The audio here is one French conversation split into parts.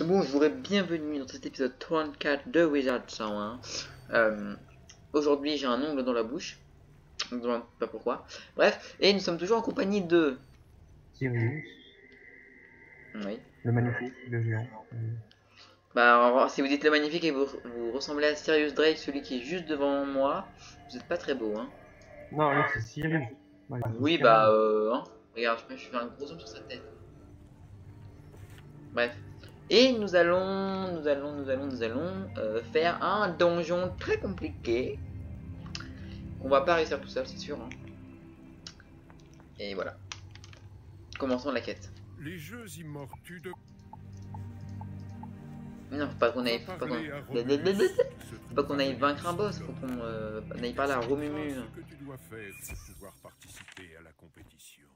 Bonjour et bienvenue dans cet épisode 34 de Wizard 101. Aujourd'hui j'ai un ongle dans la bouche, je me demande pas pourquoi. Bref, et nous sommes toujours en compagnie de... Sirius, Oui. le magnifique, le géant. Bah alors, si vous dites le magnifique et vous ressemblez à Sirius Drake, celui qui est juste devant moi, vous êtes pas très beau, hein. Non, là c'est Sirius. Ouais, c'est Oui, Sirius. bah hein. Regarde, je fais un gros zoom sur sa tête. Bref. Et nous allons faire un donjon très compliqué. On va pas réussir tout seul, c'est sûr, hein. Et voilà. Commençons la quête. Les jeux immortus de Non, faut pas qu'on aille, faut pas qu'on aille vaincre un boss, faut qu'on aille parler à Romumu. ce que tu dois faire pour pouvoir participer à la compétition.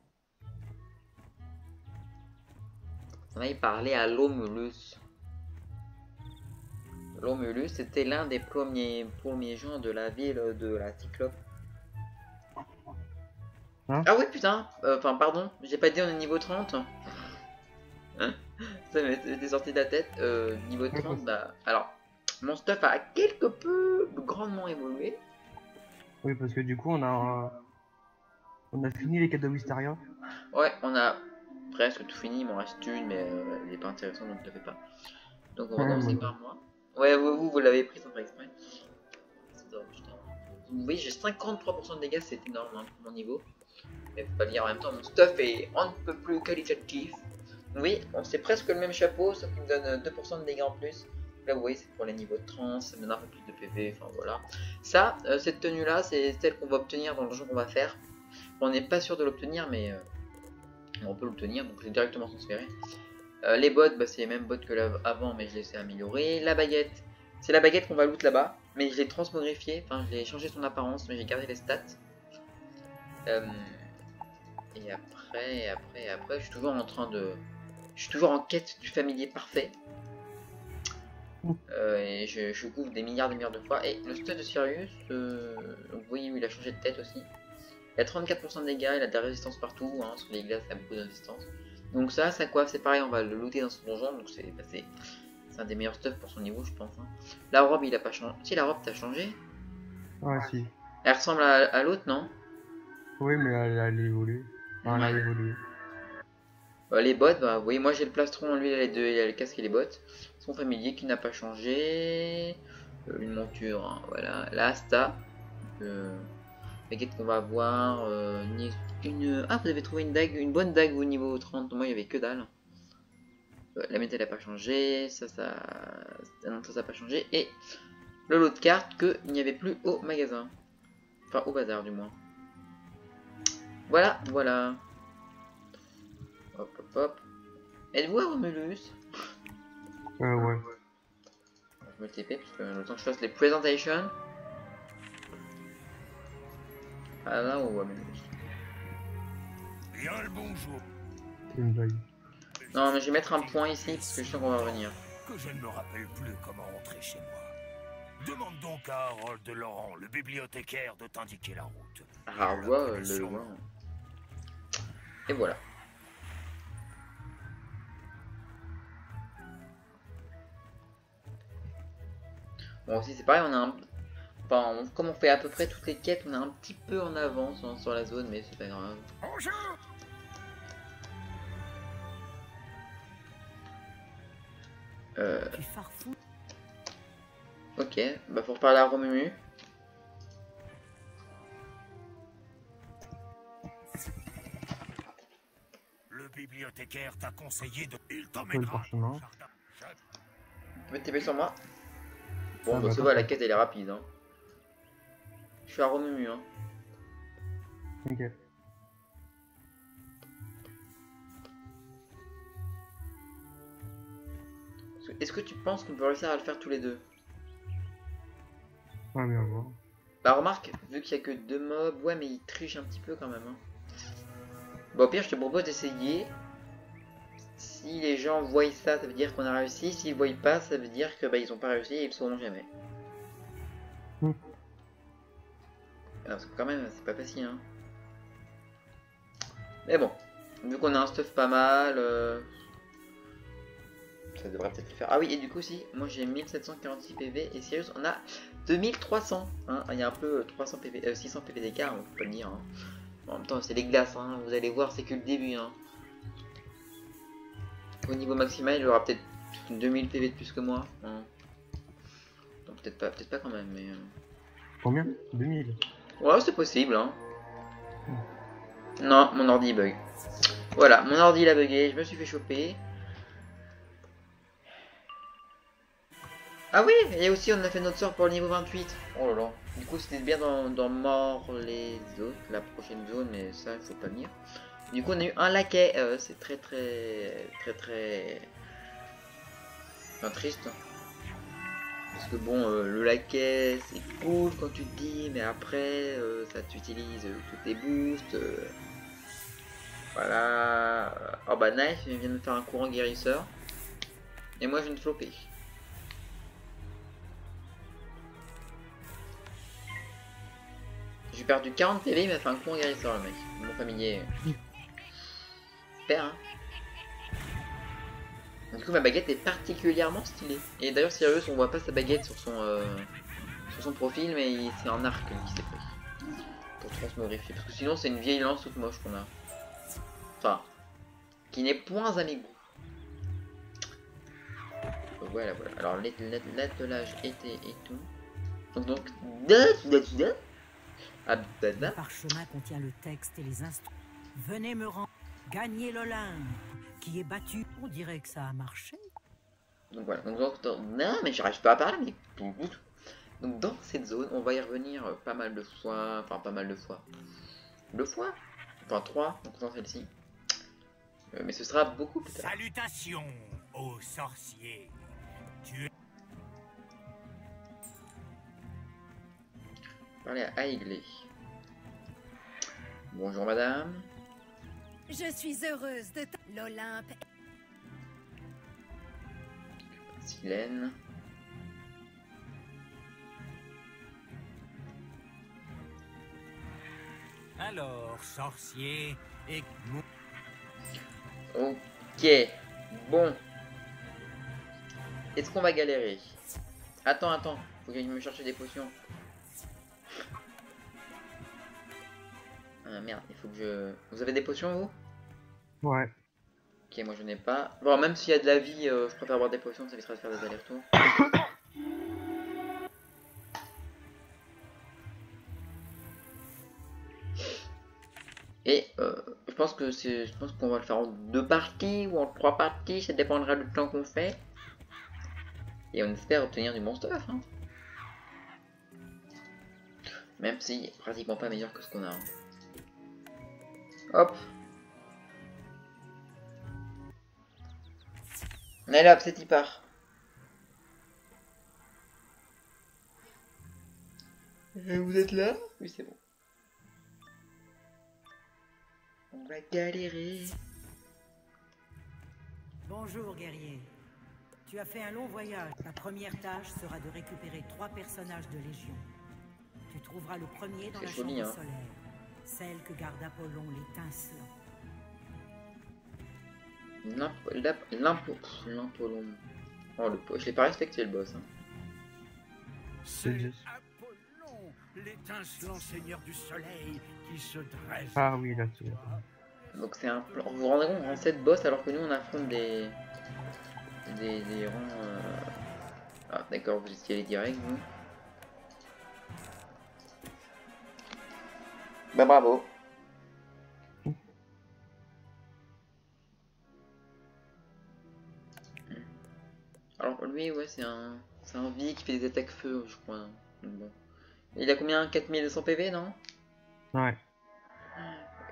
On aille parler à Lomulus. Lomulus c'était l'un des premiers gens de la ville de la Cyclope. Hein? Ah oui putain, enfin pardon, j'ai pas dit on est niveau 30. Hein, ça m'était sorti de la tête, niveau 30, bah... Alors, mon stuff a quelque peu grandement évolué. Oui, parce que du coup on a fini les quêtes de Wisteria. Ouais, on a presque tout fini, il m'en reste une, mais elle est pas intéressante donc je la fais pas. Donc on va commencer par moi. Ouais, vous l'avez pris sans faire exprès. Vous voyez, j'ai 53% de dégâts, c'est énorme hein, pour mon niveau. Mais faut pas le dire en même temps, mon stuff est un peu plus qualitatif. Oui, c'est presque le même chapeau, sauf qu'il me donne 2% de dégâts en plus. Là, vous voyez, c'est pour les niveaux de 30, ça me donne un peu plus de PV, enfin voilà. Ça, cette tenue-là, c'est celle qu'on va obtenir dans le jeu qu'on va faire. On n'est pas sûr de l'obtenir, mais on peut l'obtenir, donc je l'ai directement transféré. Les bottes, bah, c'est les mêmes bottes que avant, mais je les ai améliorées. La baguette, c'est la baguette qu'on va loot là-bas, mais je l'ai transmogrifiée, enfin je l'ai changé son apparence, mais j'ai gardé les stats. Et après, je suis toujours en train de... Je suis toujours en quête du familier parfait. Et je couvre des milliards de fois. Et le stud de Sirius, vous voyez, il a changé de tête aussi. Il a 34% de dégâts, il a de la résistance partout, hein, sur les glaces il a beaucoup de résistance. Donc ça coiffe, c'est pareil, on va le looter dans son donjon, donc c'est un des meilleurs stuff pour son niveau je pense. Hein. La robe il a pas changé. Si la robe t'as changé. Ouais, si. Elle ressemble à l'autre non? Oui, mais elle a évolué. Enfin, elle a évolué. Les bottes, bah oui, moi j'ai le plastron, lui il a les deux, il a le casque et les bottes. Son familier qui n'a pas changé. Une monture, hein, voilà. La Asta. Baguette qu'on va avoir. Ah, vous avez trouvé une dague, une bonne dague au niveau 30. Moi il y avait que dalle. La métal n'a pas changé. Ça n'a pas changé. Et le lot de cartes qu'il n'y avait plus au magasin. Enfin au bazar du moins. Voilà, voilà. Hop hop hop. Êtes-vous à Romulus? Ouais. Je me TP parce que le temps que je fasse les presentations. Ah là on voit Romulus. Bien le bonjour. C'est une blague. Non mais je vais mettre un point ici parce que je sens qu'on va revenir. Que je ne me rappelle plus comment entrer chez moi. Demande donc à Harold de Laurent, le bibliothécaire, de t'indiquer la route. Ah ouais, le loin. Et voilà. Bon aussi c'est pareil, on a un... Enfin, comme on fait à peu près toutes les quêtes, on est un petit peu en avance hein, sur la zone, mais c'est pas grave. Bonjour. Ok, bah faut reparler à Romumu. Le bibliothécaire t'a conseillé de... Il Le t'emmènera. parchemin. Tu veux TP sur moi? Bon Ah, bah bah, ça va, la parfait. quête elle est rapide hein. Je suis à Romumu hein. Ok. Est-ce que tu penses qu'on peut réussir à le faire tous les deux? Ouais, mais on va voir. Bah remarque, vu qu'il y a que 2 mobs, ouais mais il triche un petit peu quand même hein. Bon au pire je te propose d'essayer. Si les gens voient ça, ça veut dire qu'on a réussi. S'ils voient pas, ça veut dire que bah ils ont pas réussi et ils le sauront jamais. Parce que quand même, c'est pas facile hein. Mais bon, vu qu'on a un stuff pas mal, ça devrait peut-être le faire. Ah oui, et du coup, si, moi j'ai 1746 PV et Sirius on a 2300. Hein. Il y a un peu 300 PV, 600 PV d'écart, on peut pas le dire. Hein. En même temps, c'est les glaces, hein. Vous allez voir, c'est que le début. Hein. Au niveau maximal, il aura peut-être 2000 PV de plus que moi. Hein. Peut-être pas quand même, mais. Combien? 2000. Ouais, c'est possible. Hein. Non, mon ordi bug. Voilà, mon ordi il a bugué, je me suis fait choper. Ah oui, et aussi on a fait notre sort pour le niveau 28. Oh là là. Du coup c'était bien dans mort les autres, la prochaine zone, mais ça il faut pas venir. Du coup on a eu un laquais, c'est très enfin, triste. Parce que bon, le laquais c'est cool quand tu te dis, mais après ça t'utilise tous tes boosts. Voilà. Oh bah nice, il vient de faire un courant guérisseur. Et moi je viens de flopper. J'ai perdu 40 PV, il m'a fait un courant guérisseur le mec. Mon familier. Super hein. Du coup ma baguette est particulièrement stylée. Et d'ailleurs Sirius on voit pas sa baguette sur son profil, mais c'est un arc qui s'est pris. Pour transmogrifier. Parce que sinon c'est une vieille lance toute moche qu'on a. Enfin. Qui n'est point à mes goûts. Voilà. Alors l'attelage était et tout. Donc Le parchemin contient le texte et les instructions. Venez me rendre. Gagner l'Olympe, qui est battu. On dirait que ça a marché. Donc voilà. Non mais j'arrive pas à parler. Mais... Donc dans cette zone, on va y revenir pas mal de fois. Enfin pas mal de fois. 2 fois. Enfin 3, donc dans celle-ci. Mais ce sera beaucoup plus tard. Salutations aux sorciers. Tu es... Parler à Aigley. Bonjour madame. Je suis heureuse de l'Olympe. Silène. Alors, sorcier, et... Ok. Bon. Est-ce qu'on va galérer? Attends. Faut que je me cherche des potions. Ah merde, il faut que je... Vous avez des potions vous? Ouais. Ok, moi je n'ai pas. Bon, même s'il y a de la vie, je préfère avoir des potions, ça évitera de faire des allers-retours. Et je pense qu'on va le faire en 2 parties ou en 3 parties, ça dépendra du plan qu'on fait. Et on espère obtenir du bon stuff. Hein. Même si pratiquement pas meilleur que ce qu'on a. Hein. Hop. Allez hop, c'est y part. Vous êtes là? Oui, c'est bon. On va galérer. Bonjour, guerrier. Tu as fait un long voyage. Ta première tâche sera de récupérer 3 personnages de Légion. Tu trouveras le premier dans la joli, chambre hein. solaire, celle que garde Apollon l'étincelant. L'ampolon. Oh, je l'ai pas respecté le boss. Hein. C'est juste. Apollon, l'étincelant seigneur du soleil, qui se dresse. Ah oui, là, tu Donc c'est un plan. Vous vous rendez compte, en 7 boss alors que nous on affronte des rangs. Ah d'accord, vous étiez les directs vous. Bah bravo. Alors lui ouais c'est un V qui fait des attaques feu je crois. Donc, bon. Il a combien? 4200 PV non? Ouais.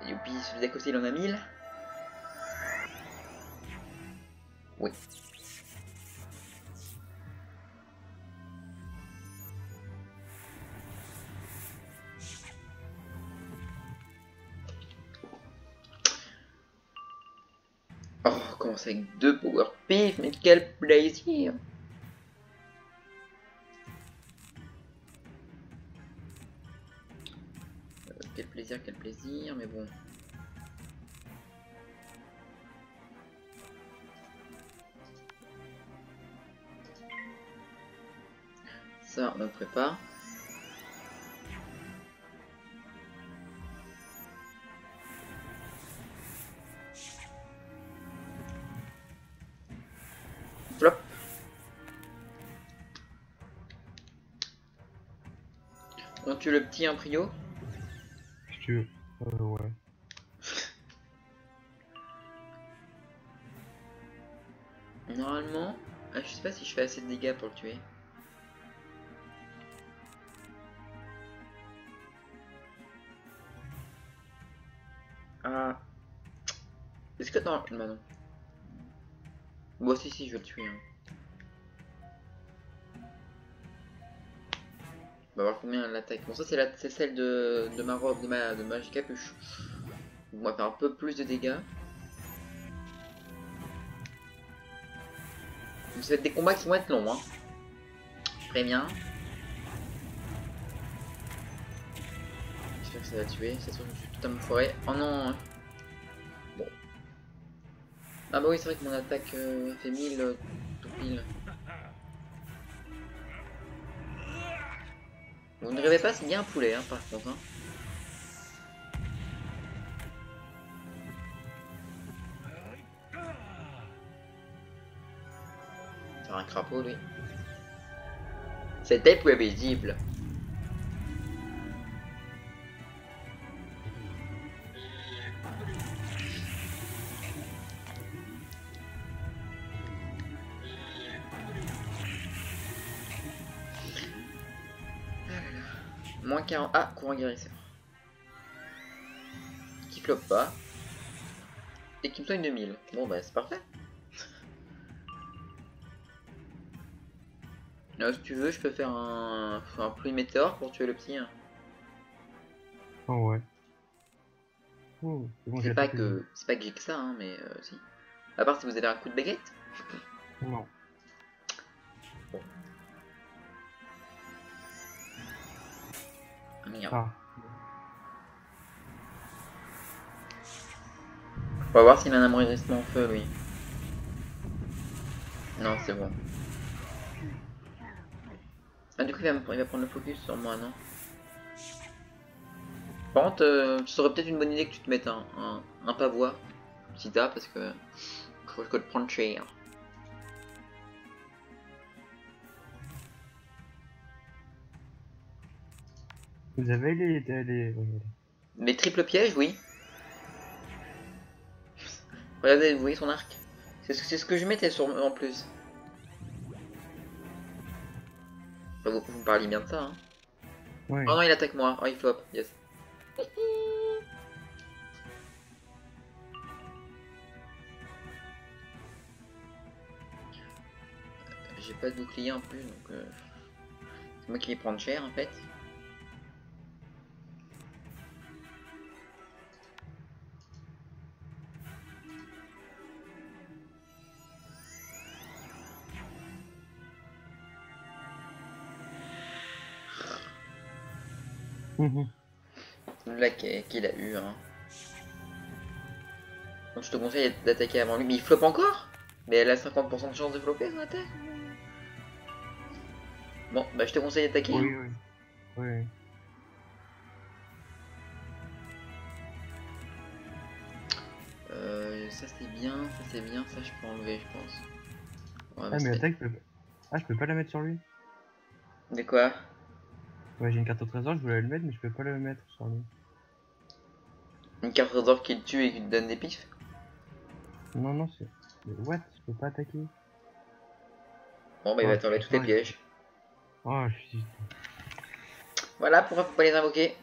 Youpi, celui d'à côté il en a 1000. Oui. Oh, comment ça avec 2 power pif, mais quel plaisir! Quel plaisir, mais bon. Ça, on le prépare. Flop. On tue le petit en prio. Si tu veux. Ouais. Normalement, je sais pas si je fais assez de dégâts pour le tuer. Ah. Est-ce que non, bah non. Bon si je vais le tuer. Hein. On va voir combien elle attaque. Bon ça c'est celle de ma robe, de ma capuche. On va faire un peu plus de dégâts. Donc, ça va être des combats qui vont être longs, hein. Je préviens. J'espère que ça va tuer. Ça se trouve, je suis tout à me foirer. Oh non. Bon. Ah bah oui, c'est vrai que mon attaque fait 1000 tout pile. Vous ne rêvez pas, c'est bien un poulet, hein, par contre. Hein. C'est un crapaud, lui. C'était prévisible. Moins 40. Ah, courant guérisseur. Qui floppe pas. Et qui me soigne 2000. Bon bah c'est parfait. Là, si tu veux, je peux faire un pluie météore pour tuer le petit. Hein. Oh ouais. Oh, bon, C'est pas que j'ai que ça, hein, mais si. À part si vous avez un coup de baguette. Non. Bon. Ah, merde. Ah. On va voir s'il a un amortissement en feu, lui. Non, c'est bon. Ah, du coup, il va prendre le focus sur moi, non? Par contre, ce serait peut-être une bonne idée que tu te mettes un pavois, si t'as, parce que faut que le prendre cher. Vous avez Les triples pièges, oui. Regardez, vous voyez son arc. C'est ce que je mettais en plus. Enfin, vous me parliez bien de ça, hein. Ouais. Oh non, il attaque moi. Oh, il flop. Yes. J'ai pas de bouclier en plus, donc c'est moi qui vais prendre cher en fait. Là qu'il a eu, hein. Donc je te conseille d'attaquer avant lui. Mais il floppe encore? Mais elle a 50% de chance de flopper son attaque. Bon, bah je te conseille d'attaquer. Oui, Hein. oui. Oui. Ça c'est bien, ça je peux enlever je pense. Ouais, Ah mais attaque, je peux pas la mettre sur lui. De quoi? Ouais, j'ai une carte au trésor, je voulais le mettre, mais je peux pas le mettre sur lui. Une carte trésor qui le tue et qui te donne des pifs? Non, non, c'est... Mais what? Je peux pas attaquer. Bon bah il va t'enlever tous tes pièges. Oh, je suis... Voilà pourquoi faut pas les invoquer.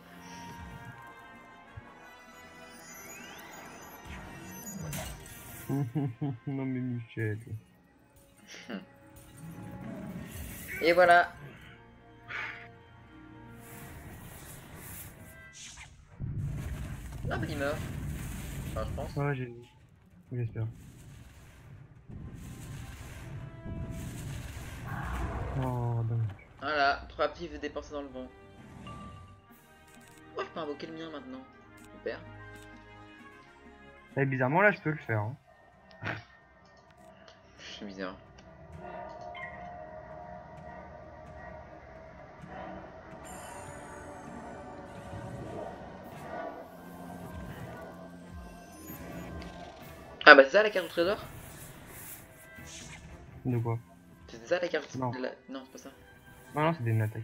Non mais Michel. Et voilà. Ah bah il meurt. Enfin je pense. Ouais, j'ai... J'espère. Oh, dommage. Voilà, 3 pifs dépensés dans le vent. Oh je peux invoquer le mien maintenant. Super. Et bizarrement là je peux le faire. Hein. C'est bizarre. Ah bah c'est ça la carte au trésor? De quoi? C'est ça la carte Non. de la... Non, c'est pas ça. Non, non, c'était une attaque.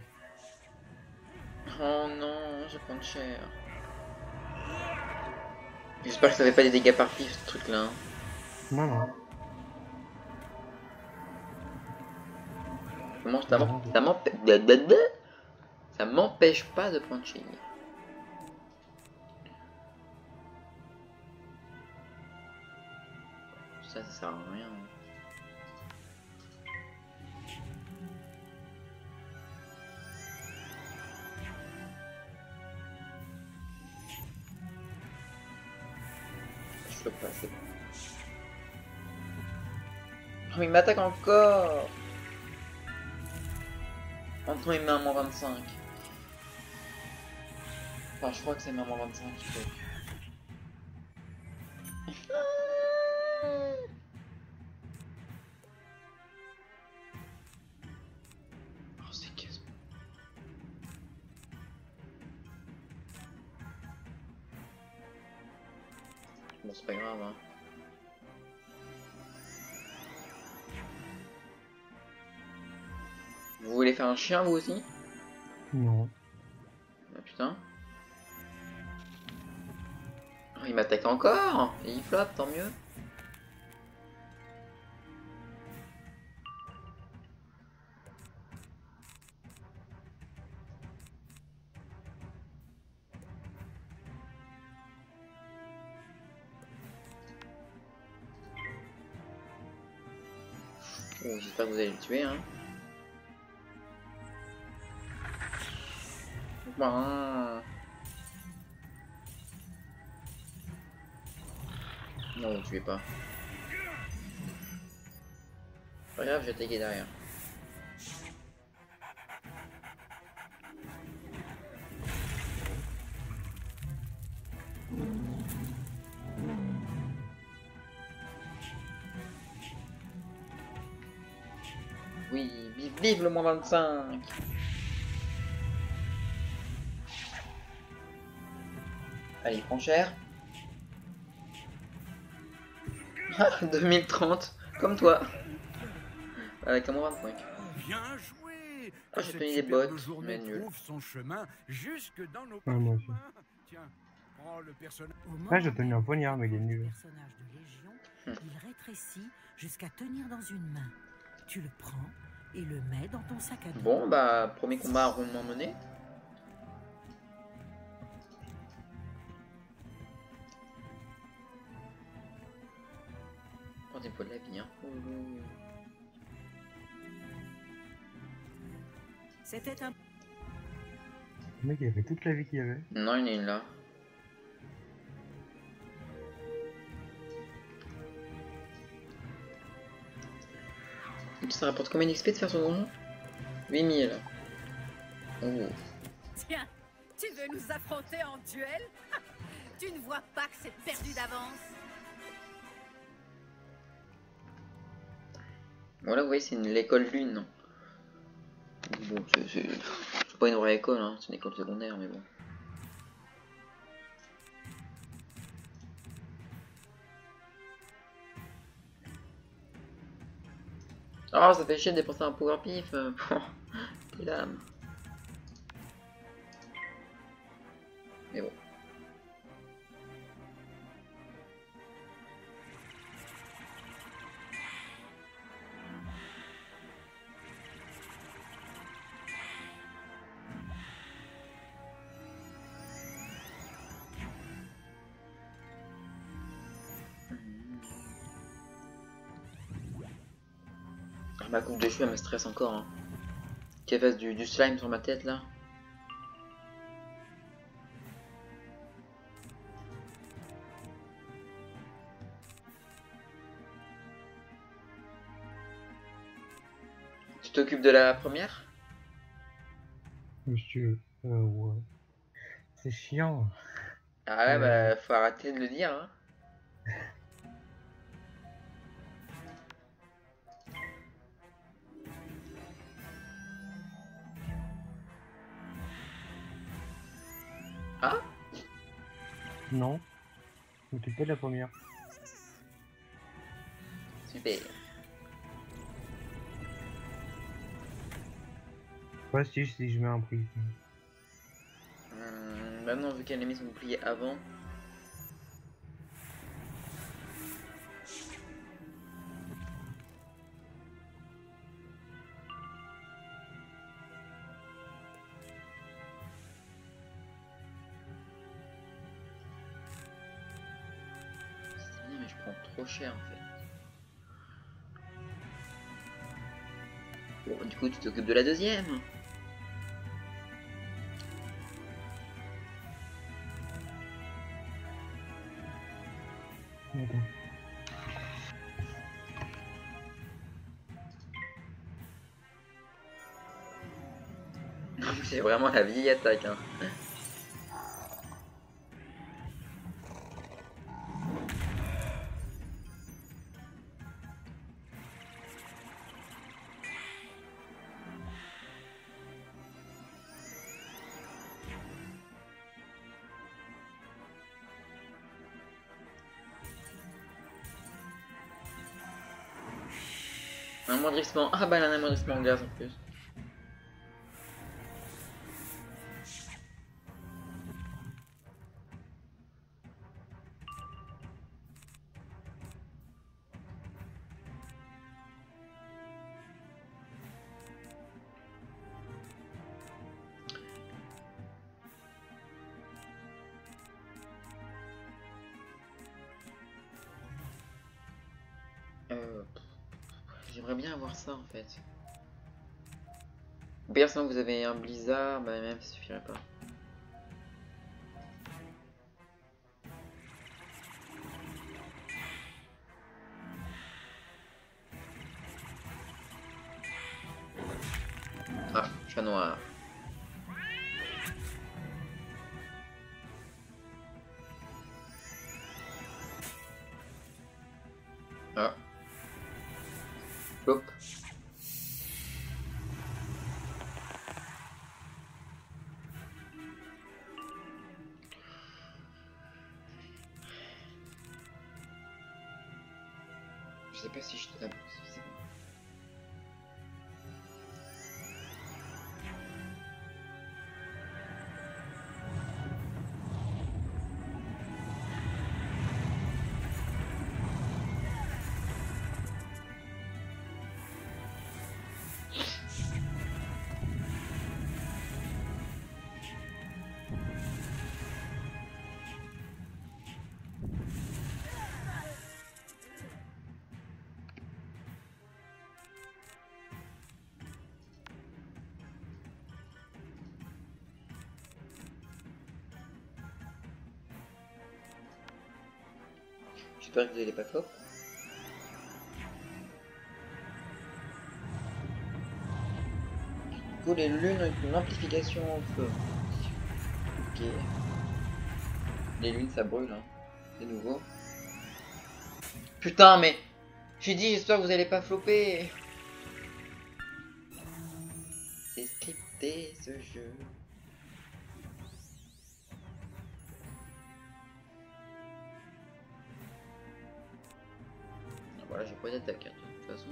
Oh non, je prends cher. J'espère que ça fait pas des dégâts par pif ce truc là. Hein. Non, non. Comment Non, ça m'empêche pas de prendre cher. Ça sert à rien. Je peux pas, c'est bon. Oh, il m'attaque encore. Maintenant il met un moins 25. Enfin, je crois que c'est même moins 25. Oh, c'est casse. Bon, c'est pas grave, hein. Vous voulez faire un chien, vous aussi? non. Ah putain. Oh, il m'attaque encore. Et il floppe, tant mieux. Oh, j'espère que vous allez le tuer, hein. Bah. Non, vous tuez pas. Pas grave, je vais taguer derrière. Oui, vive, vive le moins 25. Allez, prends cher. 2030, comme toi. Avec un moins 25. Bien joué. Ah, j'ai tenu des bottes, mais nul. Trouve son chemin jusque dans nos Ouais, moi aussi. parchemins. Tiens, prends le personnage. Au moment Ouais, j'ai où tenu un poignard, mais il est le nul. personnage de Légion, il rétrécit jusqu'à tenir dans une main. Tu le prends et le mets dans ton sac à dos. Bon, bah, premier combat rondement mené. Oh, des pots de la vie, hein. C'était un... Le mec, il avait toute la vie qu'il avait. Non, il y en a une là. Ça rapporte combien d'XP de faire son donjon? 8000. Oh. Tiens, tu veux nous affronter en duel? Tu ne vois pas que c'est perdu d'avance? Voilà, vous voyez, c'est l'école lune. Non. Bon, c'est pas une vraie école, hein. C'est une école secondaire, mais bon. Oh, ça fait chier de dépenser un pouvoir pif. Quelle âme. Mais bon. Ah, ma coupe de cheveux elle me stresse encore. Hein. Qu'elle fasse du slime sur ma tête là. Tu t'occupes de la première? Monsieur, ouais. C'est chiant. Ah ouais, bah faut arrêter de le dire. Hein. Ah? Non. Je m'occupe pas de la première. Super. Ouais, si je mets un prix. Maintenant, vu qu'elle a mis son bouclier avant. C'est bien, mais je prends trop cher en fait. Bon, du coup, tu t'occupes de la deuxième. Attends. C'est vraiment la vieille attaque. Hein. Un amoindrissement. Ah bah, elle a un amoindrissement en gaz en plus. J'aimerais bien avoir ça en fait. Ou bien sinon vous avez un blizzard, bah même ça suffirait pas. Ah, chat noir. Ah. Hop. Je sais pas si je te tape. J'espère que vous n'allez pas flop. Du coup, les lunes ont une amplification au feu. Ok. Les lunes ça brûle, hein. C'est nouveau. Putain, mais j'ai dit, j'espère que vous n'allez pas flopper. C'est scripté ce jeu. Voilà, j'ai pas d'attaque. Hein. De toute façon.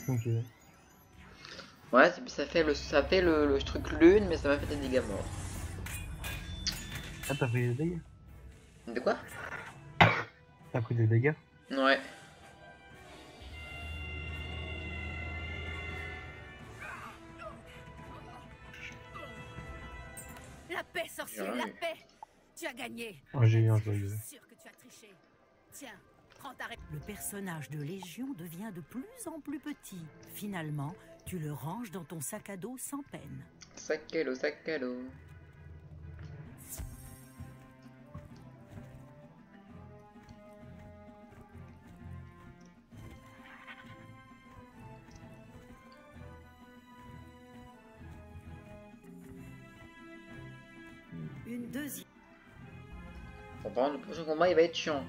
Ok. Ouais, ça fait le truc lune, mais ça m'a fait des dégâts morts. Ah, t'as pris des dégâts? De quoi? T'as pris des dégâts? Ouais. La paix, sorcier, la paix. Tu as gagné. Oh, j'ai eu un joyeux. Je suis sûr que tu as triché. Tiens, prends ta réponse. Le personnage de Légion devient de plus en plus petit. Finalement, tu le ranges dans ton sac à dos sans peine. Sac à l'eau, sac à l'eau. Une deuxième. Bon, par contre, le prochain combat il va être chiant.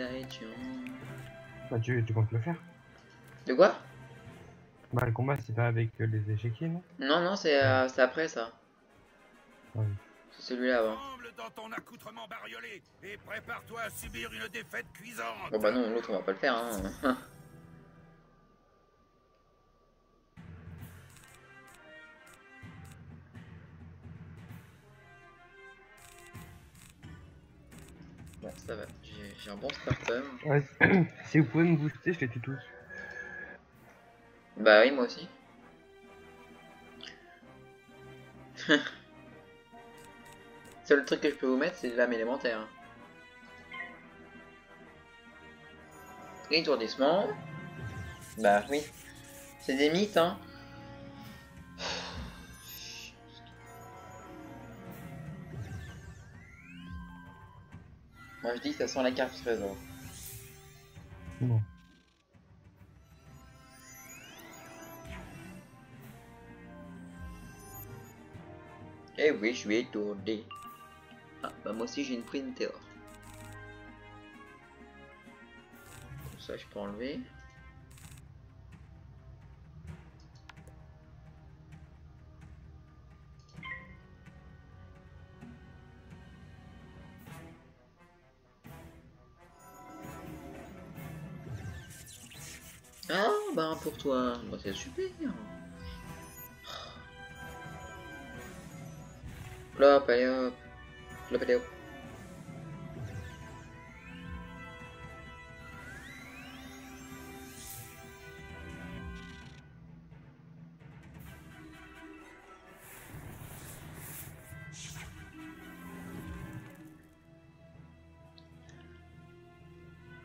direction. Bah tu comptes le faire. De quoi? Bah le combat c'est pas avec les échiquiers non? Non, non, c'est après ça. Ah oui. C'est celui-là avant. Tremble dans ton accoutrement bariolé et prépare-toi à subir une défaite cuisante. Bon bah non, l'autre on va pas le faire hein. Bon, ça va, j'ai un bon startum. Ouais, si vous pouvez me booster, je les tue tous. Bah oui, moi aussi. Seul truc que je peux vous mettre, c'est de l'âme élémentaire. Étourdissement. Bah oui. C'est des mythes, hein. Moi je dis que ça sent la carte trésor. Non. Eh oui, je suis étourdi. Ah, bah moi aussi j'ai une printer. Comme ça je peux enlever. Ah, bah pour toi, bah, c'est super. Hop, allez hop. Hop, allez hop.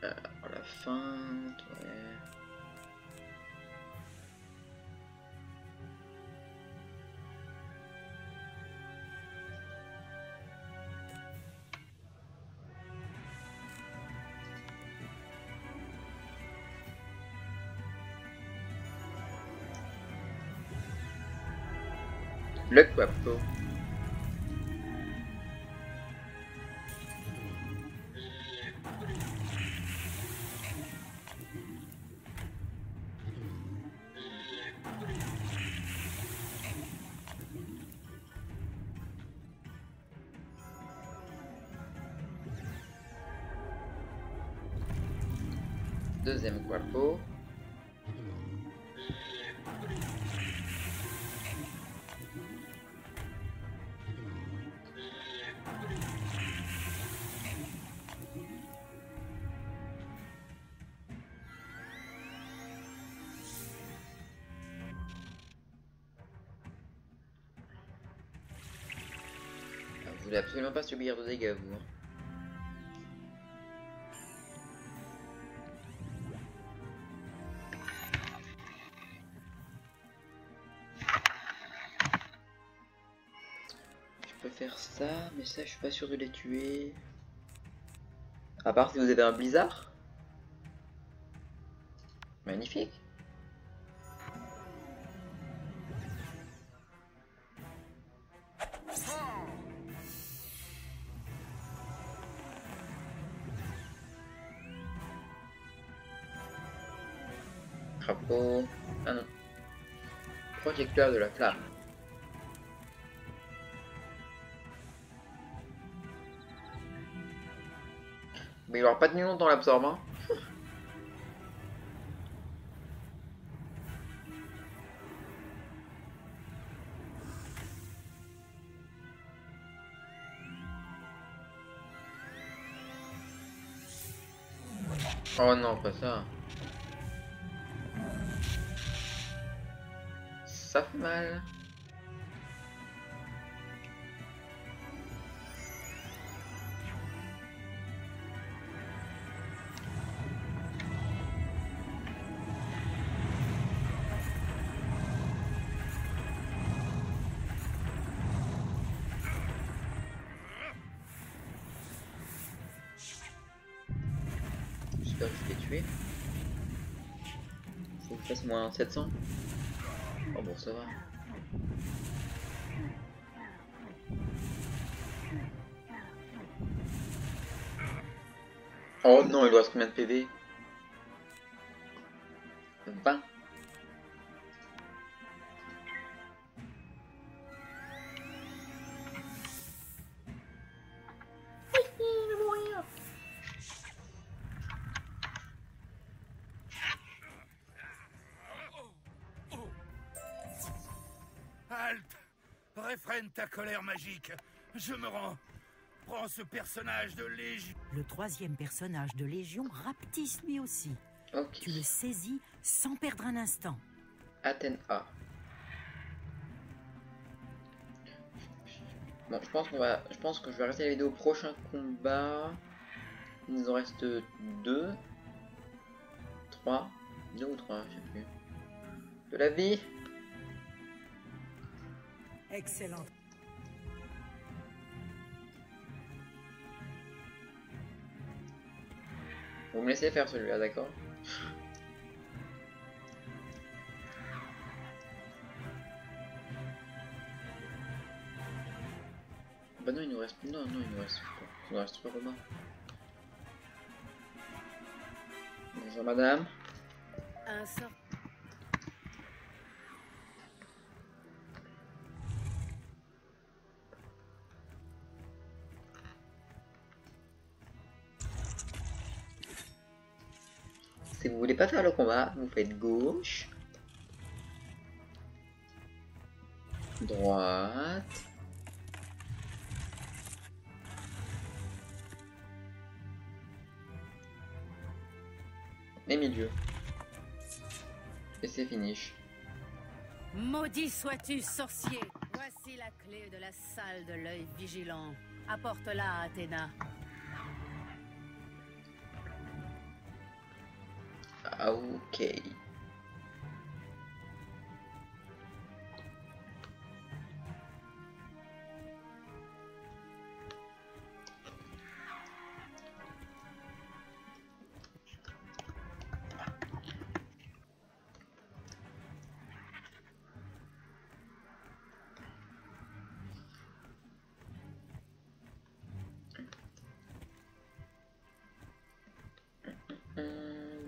À la fin, ouais. Le Quapo. Deuxième Quapo. Vous voulez absolument pas subir de dégâts, vous. Hein. Je peux faire ça, mais ça, je suis pas sûr de les tuer. À part si vous avez un blizzard. Magnifique. Crapaud. Ah non. Projecteur de la flamme. Mais il aura pas tenu longtemps l'absorbant. Oh non, pas ça. Ça fait mal. J'espère que je l'ai tué. Faut que je fasse moins 700. Oh bon, ça va. Oh non, il doit reste combien de PV? 20. Halte! Réfrène ta colère magique. Je me rends. Prends ce personnage de Légion. Le troisième personnage de Légion rapetisse lui aussi. Ok. Tu le saisis sans perdre un instant. Athènes A. Bon, je pense que je vais arrêter la vidéo au prochain combat. Il nous en reste 2. 3. 2 ou 3, je sais plus. De la vie. Excellent. Vous me laissez faire celui-là, d'accord? Bah non, il nous reste... Non, il nous reste... Il nous reste 3 combats. Bonjour madame. Un sort. Si vous voulez pas faire le combat, vous faites gauche, droite, et milieu. Et c'est finish. Maudit sois-tu, sorcier. Voici la clé de la salle de l'œil vigilant. Apporte-la à Athéna. Ah, ok.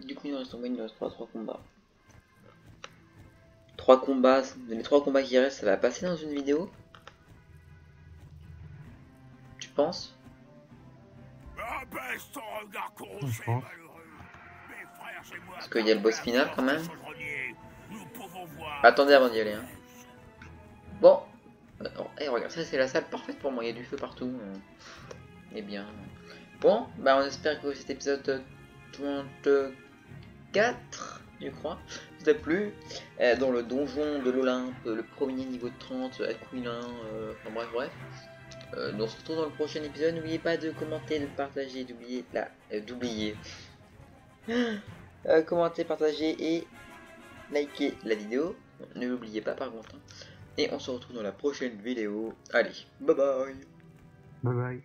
Du coup, il nous reste combien? Il nous reste 3 combats. 3 combats, les 3 combats qui restent, ça va passer dans une vidéo? Tu penses? Abaisse ton regard Je corrosé, pense. malheureux. Mes frères et moi. Parce qu'il y a le boss final quand même. Nous pouvons voir. Attendez avant d'y aller. Hein. Bon. Alors, hey, regarde, ça c'est la salle parfaite pour moi, il y a du feu partout. Eh bien. Bon, bah on espère que cet épisode 34, je crois, vous a plu. Dans le donjon de l'Olympe, le premier niveau de 30, Aquilin, enfin bref. Nous on se retrouve dans le prochain épisode. N'oubliez pas de commenter, de partager, d'oublier. Commenter, partager et liker la vidéo. Ne l'oubliez pas par contre. Et on se retrouve dans la prochaine vidéo. Allez, bye bye. Bye bye.